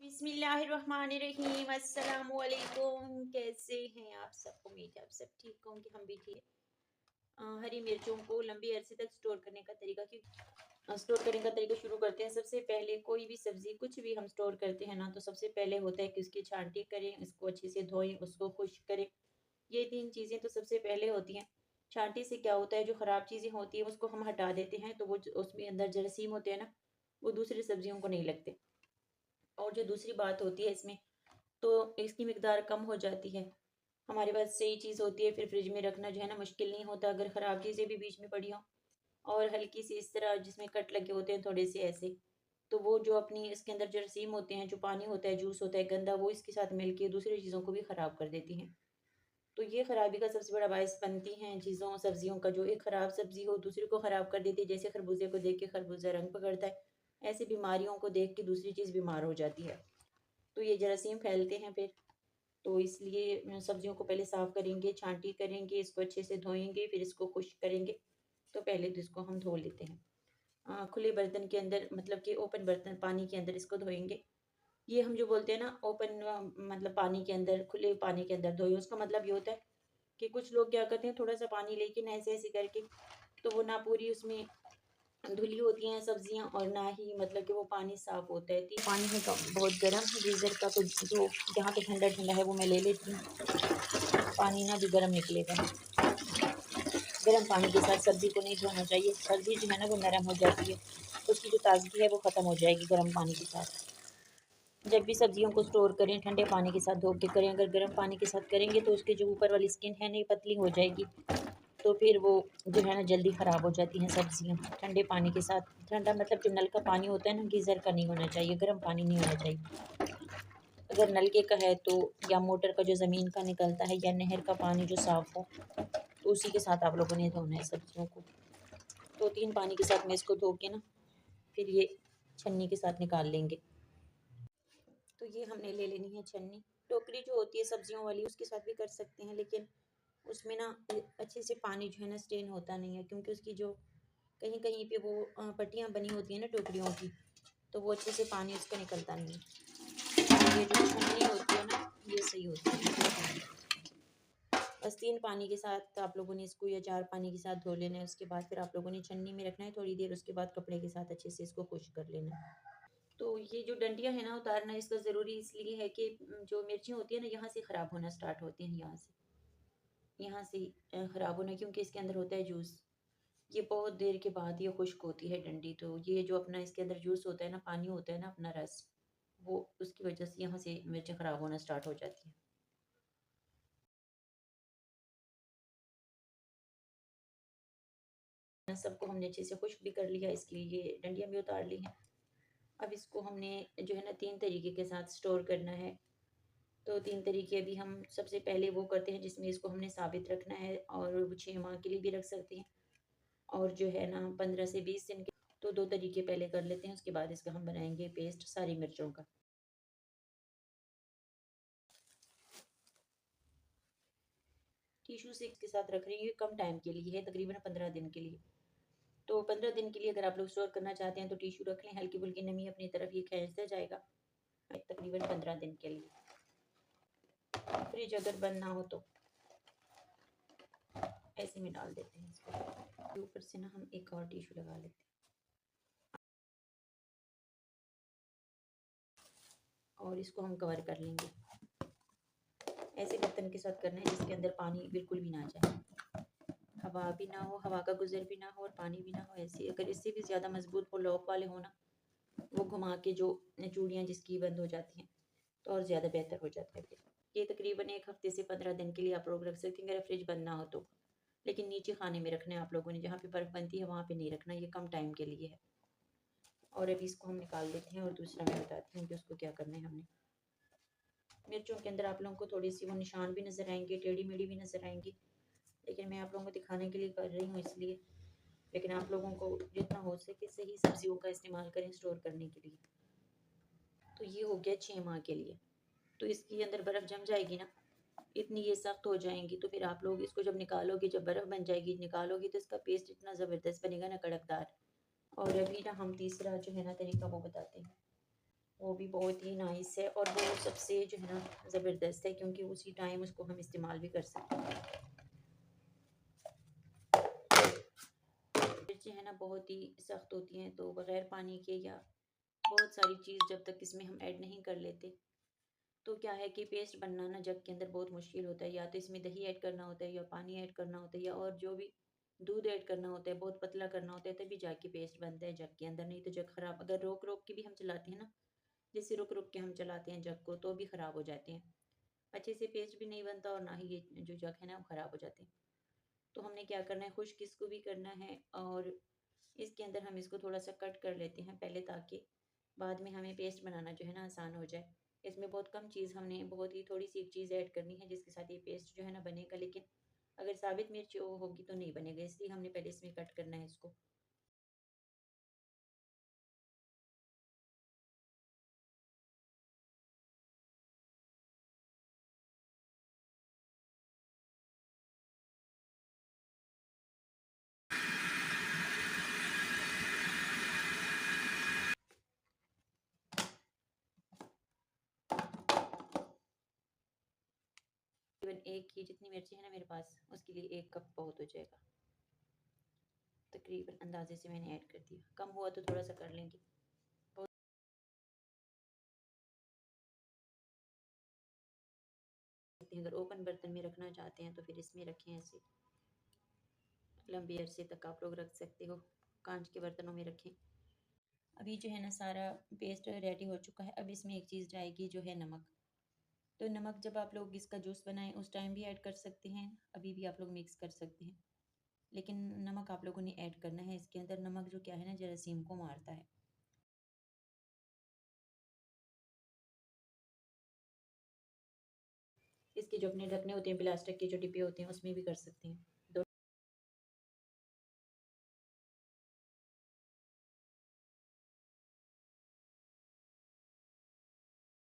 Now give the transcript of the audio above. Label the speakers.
Speaker 1: बिस्मिल्लाहिर्रहमानिर्रहीम अस्सलाम वालेकुम। कैसे हैं आप सब? उम्मीद है आप सब ठीक होंगे, हम भी ठीक। हरी मिर्चों को लंबे अरसे तक स्टोर करने का तरीका स्टोर करने का तरीका शुरू करते हैं। सबसे पहले कोई भी सब्जी कुछ भी हम स्टोर करते हैं ना, तो सबसे पहले होता है कि उसकी छांटी करें, उसको अच्छे से धोएं, उसको खुश्क करें। ये 3 चीज़ें तो सबसे पहले होती हैं। छांटी से क्या होता है, जो ख़राब चीज़ें होती हैं उसको हम हटा देते हैं, तो वो उसमें अंदर जरासीम होते हैं ना, वो दूसरी सब्जियों को नहीं लगते। और जो दूसरी बात होती है इसमें, तो इसकी मिकदार कम हो जाती है। हमारे पास सही चीज़ होती है, फिर फ्रिज में रखना जो है ना मुश्किल नहीं होता, अगर ख़राब चीज़ें भी बीच में पड़ी हों और हल्की सी इस तरह जिसमें कट लगे होते हैं थोड़े से ऐसे, तो वो जो अपनी इसके अंदर जरासीम होते हैं, जो पानी होता है, जूस होता है गंदा, वो इसके साथ मिलके दूसरी चीज़ों को भी ख़राब कर देती हैं। तो ये खराबी का सबसे बड़ा बायस बनती हैं चीज़ों सब्जियों का। जो एक ख़राब सब्ज़ी हो दूसरी को ख़राब कर देती है। जैसे खरबूजे को देख के खरबूजा रंग पकड़ता है, ऐसे बीमारियों को देख के दूसरी चीज़ बीमार हो जाती है। तो ये जरासीम फैलते हैं फिर। तो इसलिए सब्जियों को पहले साफ़ करेंगे, छाँटी करेंगे, इसको अच्छे से धोएँगे, फिर इसको खुश्क करेंगे। तो पहले तो इसको हम धो लेते हैं। खुले बर्तन के अंदर, मतलब कि ओपन बर्तन पानी के अंदर इसको धोएँगे। ये हम जो बोलते हैं ना ओपन, मतलब पानी के अंदर, खुले पानी के अंदर धोए, उसका मतलब ये होता है कि कुछ लोग क्या करते हैं, थोड़ा-सा पानी लेके ना ऐसे-ऐसे करके, तो वो ना पूरी उसमें धुली होती हैं सब्जियां, और ना ही मतलब कि वो पानी साफ़ होता है। तो पानी है तो बहुत गर्म है गीज़र का, तो जो जहाँ पे ठंडा ठंडा है वो मैं ले लेती हूँ। पानी ना भी गर्म निकलेगा। गर्म पानी के साथ सब्ज़ी को नहीं धोना चाहिए। सब्ज़ी जो है ना वो नरम हो जाती है, उसकी जो ताज़गी है वो ख़त्म हो जाएगी गर्म पानी के साथ। जब भी सब्जियों को स्टोर करें ठंडे पानी के साथ धो के करें। अगर गर्म पानी के साथ करेंगे तो उसके जो ऊपर वाली स्किन है ना, ये पतली हो जाएगी, तो फिर वो जो है ना जल्दी ख़राब हो जाती हैं सब्जियां। ठंडे पानी के साथ, ठंडा मतलब जो नल का पानी होता है ना, गीज़र का नहीं होना चाहिए, गर्म पानी नहीं होना चाहिए। अगर नलके का है तो, या मोटर का जो ज़मीन का निकलता है, या नहर का पानी जो साफ़ हो, तो उसी के साथ आप लोगों ने धोना है सब्जियों को। 2-3 पानी के साथ में इसको धो के ना, फिर ये छन्नी के साथ निकाल लेंगे। तो ये हमने ले लेनी है छन्नी। टोकरी जो होती है सब्जियों वाली, उसके साथ भी कर सकते हैं, लेकिन उसमें ना अच्छे से पानी जो है ना स्टेन होता नहीं है, क्योंकि उसकी जो कहीं कहीं पे वो पट्टियाँ बनी होती हैं ना टोकरियों की, तो वो अच्छे से पानी उसका निकलता नहीं है। ये जो छन्नी होती है ना, ये सही होती है। बस 3 पानी के साथ आप लोगों ने इसको, या 4 पानी के साथ धो लेना है। उसके बाद फिर आप लोगों ने छन्नी में रखना है थोड़ी देर, उसके बाद कपड़े के साथ अच्छे से इसको खुश्क कर लेना है। तो ये जो डंडियाँ है ना, उतारना इसका ज़रूरी इसलिए है कि जो मिर्ची होती है ना, यहाँ से ख़राब होना स्टार्ट होती हैं, यहाँ से ख़राब होना, क्योंकि इसके अंदर होता है जूस। ये बहुत देर के बाद ये खुश्क होती है डंडी, तो ये जो अपना इसके अंदर जूस होता है ना, पानी होता है ना अपना रस, वो उसकी वजह से यहाँ से मिर्चें ख़राब होना स्टार्ट हो जाती हैं। सबको हमने अच्छे से खुश्क भी कर लिया, इसलिए ये डंडियाँ भी उतार ली हैं। अब इसको हमने जो है ना 3 तरीके के साथ स्टोर करना है। तो 3 तरीके अभी हम सबसे पहले वो करते हैं जिसमें इसको हमने साबित रखना है, और वो 6 माह के लिए भी रख सकते हैं, और जो है ना 15 से 20 दिन के। तो 2 तरीके पहले कर लेते हैं, उसके बाद इसका हम बनाएंगे पेस्ट सारी मिर्चों का। टिश्यू से इसके साथ रख रही हूँ, ये कम टाइम के लिए है, तकरीबन 15 दिन के लिए। तो 15 दिन के लिए अगर आप लोग स्टोर करना चाहते हैं तो टिश्यू रख लें, हल्की फुल्की नमी अपनी तरफ ये खींचता जाएगा। तकरीबन 15 दिन के लिए। फ्रिज अगर बंद ना हो तो ऐसे में डाल देते हैं इसको। ऊपर से ना हम एक और टिश्यू लगा लेते हैं, और इसको हम कवर कर लेंगे। ऐसे बर्तन के साथ करना है जिसके अंदर पानी बिल्कुल भी ना जाए, हवा भी ना हो, हवा का गुजर भी ना हो, और पानी भी ना हो। ऐसे अगर इससे भी ज़्यादा मजबूत हो, लॉक वाले हो ना, वो घुमा के जो चूड़ियाँ जिसकी बंद हो जाती हैं, तो और ज़्यादा बेहतर हो जाता है। फिर ये तकरीबन 1 हफ्ते से 15 दिन के लिए आप लोग रख सकते हैं, अगर फ्रिज बंद ना हो तो। लेकिन नीचे खाने में रखना है आप लोगों ने, जहाँ पे बर्फ़ बनती है वहाँ पे नहीं रखना, ये कम टाइम के लिए है। और अभी इसको हम निकाल देते हैं, और दूसरा मैं बताती हूँ कि उसको क्या करना है हमने। मिर्चों के अंदर आप लोगों को थोड़ी सी वो निशान भी नज़र आएंगे, टेढ़ी मेढ़ी भी नज़र आएंगी, लेकिन मैं आप लोगों को दिखाने के लिए कर रही हूँ इसलिए। लेकिन आप लोगों को जितना हो सके सही सब्जियों का इस्तेमाल करें स्टोर करने के लिए। तो ये हो गया 6 माह के लिए। तो इसके अंदर बर्फ़ जम जाएगी ना, इतनी ये सख्त हो जाएंगी, तो फिर आप लोग इसको जब निकालोगे, जब बर्फ़ बन जाएगी निकालोगे, तो इसका पेस्ट इतना ज़बरदस्त बनेगा ना, कड़कदार। और अभी ना हम तीसरा जो है ना तरीका वो बताते हैं। वो भी बहुत ही नाइस है और वो सबसे जो है ना ज़बरदस्त है, क्योंकि उसी टाइम उसको हम इस्तेमाल भी कर सकते हैं। मिर्ची है ना बहुत ही सख्त होती हैं, तो बग़ैर पानी के या बहुत सारी चीज़ जब तक इसमें हम ऐड नहीं कर लेते, तो क्या है कि पेस्ट बनना ना जग के अंदर बहुत मुश्किल होता है। या तो इसमें दही ऐड करना होता है, या पानी ऐड करना होता है, या और जो भी दूध ऐड करना होता है, बहुत पतला करना होता है, तभी जाके पेस्ट बनता है जग के अंदर। नहीं तो जग ख़राब, अगर रोक रोक के भी हम चलाते हैं ना, जैसे रुक रुक के हम चलाते हैं जग को, तो भी ख़राब हो जाते हैं। अच्छे से पेस्ट भी नहीं बनता, और ना ही ये जो जग है ना वो ख़राब हो जाते हैं। तो हमने क्या करना है, खुश्क इसको भी करना है, और इसके अंदर हम इसको थोड़ा-सा कट कर लेते हैं पहले, ताकि बाद में हमें पेस्ट बनाना जो है ना आसान हो जाए। इसमें बहुत कम चीज़, हमने बहुत ही थोड़ी-सी एक चीज़ ऐड करनी है जिसके साथ ये पेस्ट जो है ना बनेगा, लेकिन अगर साबित मिर्च वो होगी तो नहीं बनेगा, इसलिए हमने पहले इसमें कट करना है इसको। तकरीबन एक ही जितनी मिर्ची है ना मेरे पास, उसके लिए 1 कप बहुत हो जाएगा। तकरीबन अंदाज़े से मैंने ऐड कर दिया, कम हुआ तो थोड़ा-सा कर लेंगे। अगर ओपन बर्तन में रखना चाहते हैं तो फिर इसमें रखें, ऐसे लंबी अरसे तक आप लोग रख सकते हो, कांच के बर्तनों में रखें। अभी जो है ना सारा पेस्ट रेडी हो चुका है। अब इसमें एक चीज़ जाएगी जो है नमक। तो नमक जब आप लोग इसका जूस बनाएं उस टाइम भी ऐड कर सकते हैं, अभी भी आप लोग मिक्स कर सकते हैं, लेकिन नमक आप लोगों ने ऐड करना है इसके अंदर। नमक जो क्या है ना जरासीम को मारता है। इसके जो अपने ढकने होते हैं, प्लास्टिक के जो डिब्बे होते हैं, उसमें भी कर सकते हैं।